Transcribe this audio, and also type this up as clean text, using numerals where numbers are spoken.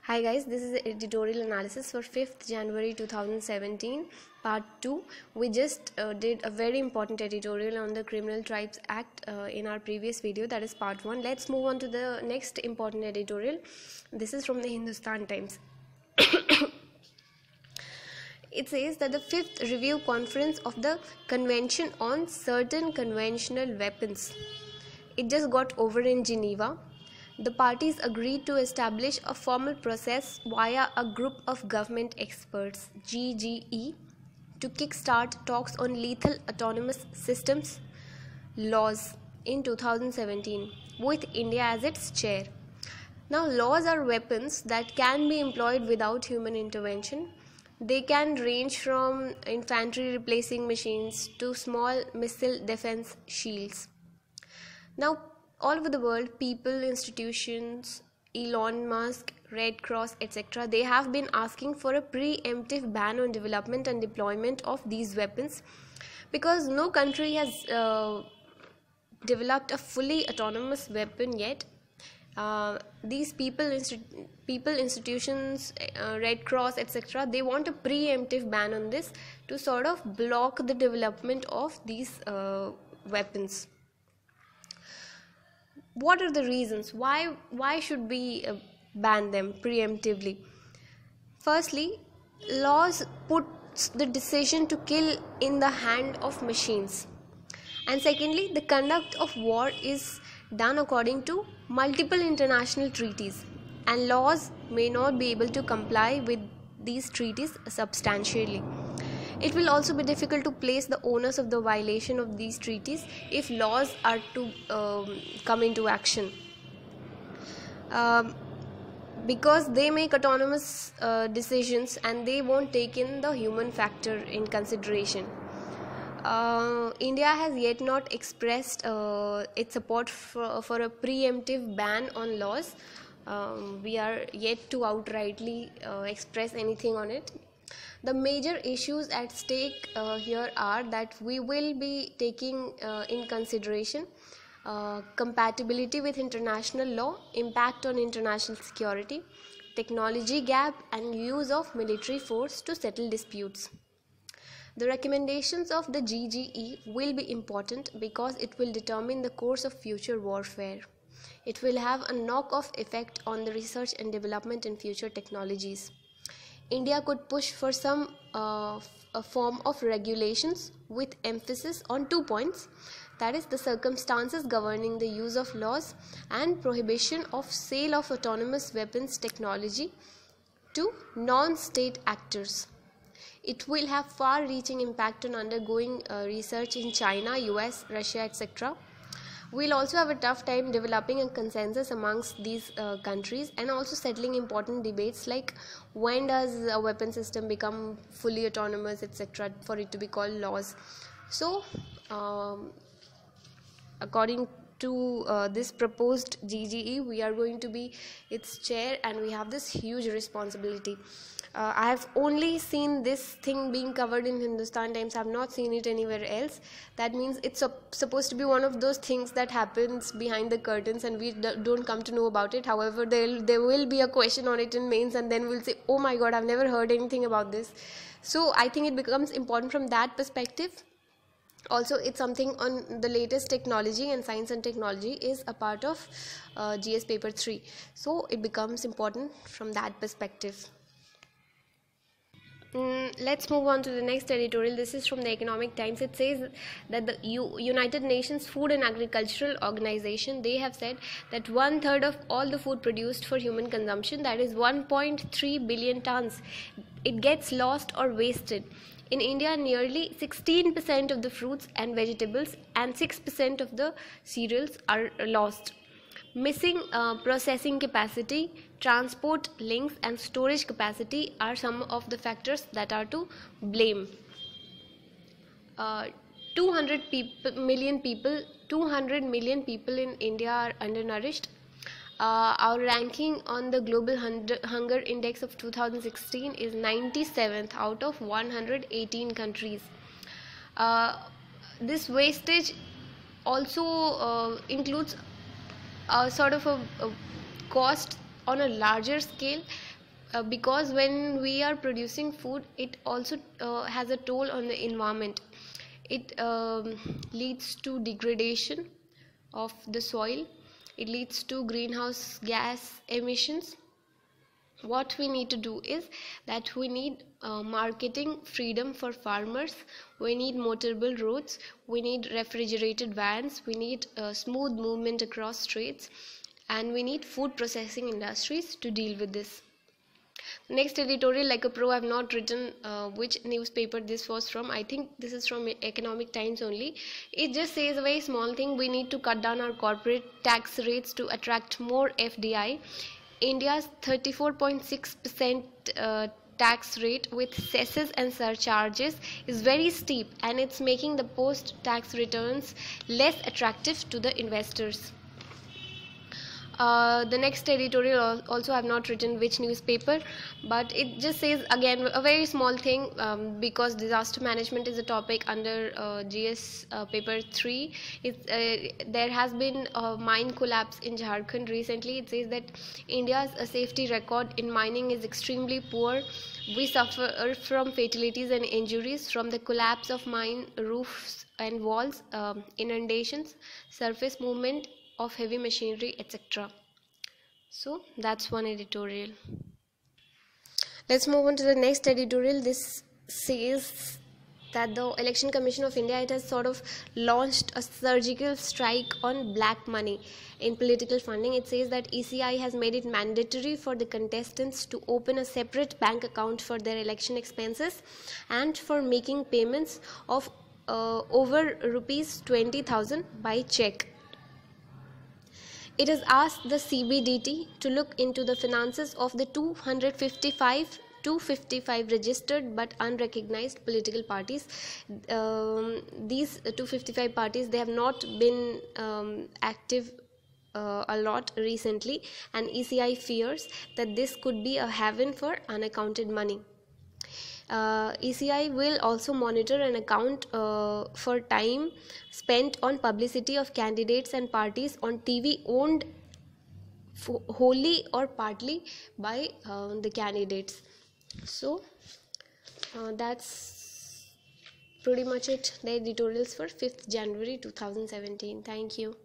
Hi guys, this is the editorial analysis for 5th January 2017, part 2. We just did a very important editorial on the Criminal Tribes Act in our previous video, that is part 1. Let's move on to the next important editorial. This is from the Hindustan Times. It says that the 5th Review Conference of the Convention on Certain Conventional Weapons, it just got over in Geneva. The parties agreed to establish a formal process via a group of government experts, GGE, to kickstart talks on lethal autonomous systems laws in 2017, with India as its chair. Now, laws are weapons that can be employed without human intervention. They can range from infantry replacing machines to small missile defense shields. Now, all over the world, people, institutions, Elon Musk, Red Cross, etc., they have been asking for a preemptive ban on development and deployment of these weapons, because no country has developed a fully autonomous weapon yet. These people, institutions, Red Cross, etc., they want a preemptive ban on this to sort of block the development of these weapons. What are the reasons? Why should we ban them preemptively? Firstly, laws put the decision to kill in the hand of machines. And secondly, the conduct of war is done according to multiple international treaties, and laws may not be able to comply with these treaties substantially. It will also be difficult to place the onus of the violation of these treaties if laws are to come into action, because they make autonomous decisions and they won't take in the human factor in consideration. India has yet not expressed its support for a preemptive ban on laws. We are yet to outrightly express anything on it. The major issues at stake here are that we will be taking in consideration compatibility with international law, impact on international security, technology gap, and use of military force to settle disputes. The recommendations of the GGE will be important because it will determine the course of future warfare. It will have a knock-off effect on the research and development in future technologies. India could push for some a form of regulations with emphasis on 2 points, that is, the circumstances governing the use of laws and prohibition of sale of autonomous weapons technology to non-state actors. It will have far-reaching impact on undergoing research in China, US, Russia, etc. We'll also have a tough time developing a consensus amongst these countries and also settling important debates like when does a weapon system become fully autonomous, etc., for it to be called laws. So, according to this proposed GGE, we are going to be its chair and we have this huge responsibility. I have only seen this thing being covered in Hindustan Times. I have not seen it anywhere else. That means it's supposed to be one of those things that happens behind the curtains and we don't come to know about it. However, there will be a question on it in mains and then we'll say, oh my god, I've never heard anything about this. So I think it becomes important from that perspective. Also, it's something on the latest technology, and science and technology is a part of GS paper 3. So it becomes important from that perspective. Let's move on to the next editorial. This is from the Economic Times. It says that the United Nations Food and Agricultural Organization, they have said that 1/3 of all the food produced for human consumption, that is 1.3 billion tons, it gets lost or wasted. In India, nearly 16% of the fruits and vegetables and 6% of the cereals are lost. Missing processing capacity, transport links, and storage capacity are some of the factors that are to blame. 200 million people in India are undernourished. Our ranking on the Global Hunger Index of 2016 is 97th out of 118 countries. This wastage also includes sort of a cost on a larger scale, because when we are producing food, it also has a toll on the environment. It leads to degradation of the soil. It leads to greenhouse gas emissions. What we need to do is that we need marketing freedom for farmers. We need motorable roads, we need refrigerated vans, we need smooth movement across streets, and we need food processing industries to deal with this. Next editorial, like a pro, I have not written which newspaper this was from. I think this is from Economic Times only. It just says a very small thing: we need to cut down our corporate tax rates to attract more FDI. India's 34.6% tax rate with cesses and surcharges is very steep, and it's making the post-tax returns less attractive to the investors. The next editorial also I have not written which newspaper, but it just says again a very small thing, because disaster management is a topic under GS paper 3. There has been a mine collapse in Jharkhand recently. It says that India's safety record in mining is extremely poor. We suffer from fatalities and injuries from the collapse of mine roofs and walls, inundations, surface movement of heavy machinery, etc. So that's one editorial. Let's move on to the next editorial. This says that the Election Commission of India, it has sort of launched a surgical strike on black money in political funding. It says that ECI has made it mandatory for the contestants to open a separate bank account for their election expenses and for making payments of over rupees 20,000 by check. It has asked the CBDT to look into the finances of the 255 registered but unrecognized political parties. These 255 parties, they have not been active a lot recently, and ECI fears that this could be a haven for unaccounted money. ECI will also monitor and account for time spent on publicity of candidates and parties on TV owned wholly or partly by the candidates. So that's pretty much it, the editorials for 5th January 2017. Thank you.